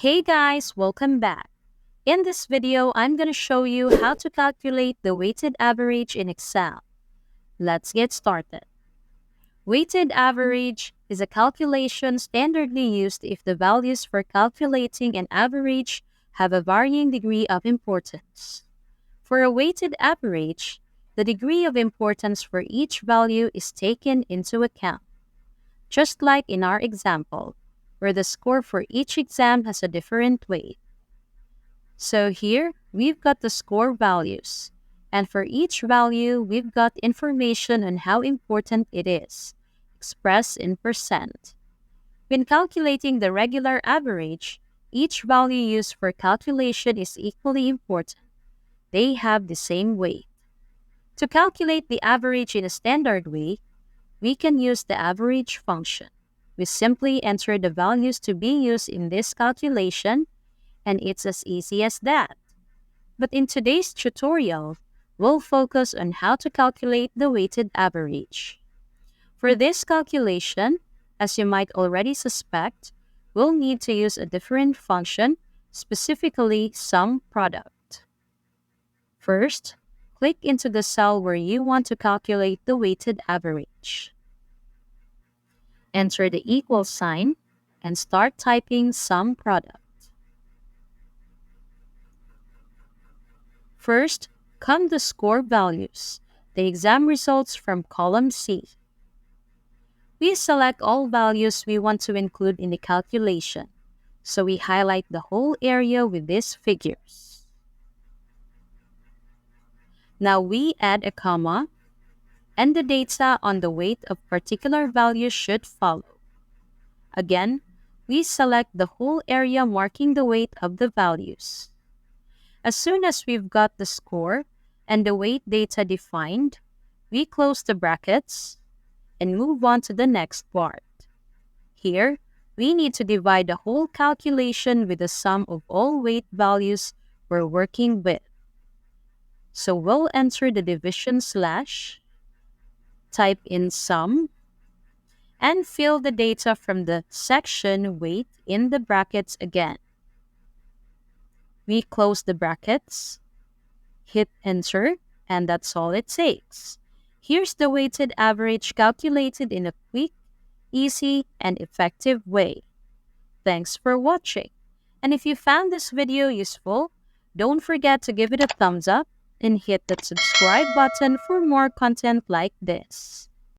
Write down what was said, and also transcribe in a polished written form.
Hey guys, welcome back. In this video, I'm going to show you how to calculate the weighted average in Excel. Let's get started. Weighted average is a calculation standardly used if the values for calculating an average have a varying degree of importance. For a weighted average, the degree of importance for each value is taken into account, just like in our example, where the score for each exam has a different weight. So here, we've got the score values. And for each value, we've got information on how important it is, expressed in percent. When calculating the regular average, each value used for calculation is equally important. They have the same weight. To calculate the average in a standard way, we can use the average function. We simply enter the values to be used in this calculation, and it's as easy as that. But in today's tutorial, we'll focus on how to calculate the weighted average. For this calculation, as you might already suspect, we'll need to use a different function, specifically sum product. First, click into the cell where you want to calculate the weighted average. Enter the equal sign and start typing sum product. First, come the score values, the exam results from column C. We select all values we want to include in the calculation, so we highlight the whole area with these figures. Now we add a comma, and the data on the weight of particular value should follow. Again, we select the whole area marking the weight of the values. As soon as we've got the score and the weight data defined, we close the brackets and move on to the next part. Here, we need to divide the whole calculation with the sum of all weight values we're working with. So we'll enter the division slash, type in sum, and fill the data from the section weight in the brackets again. We close the brackets, hit enter, and that's all it takes. Here's the weighted average calculated in a quick, easy, and effective way. Thanks for watching. And if you found this video useful, don't forget to give it a thumbs up and hit that subscribe button for more content like this.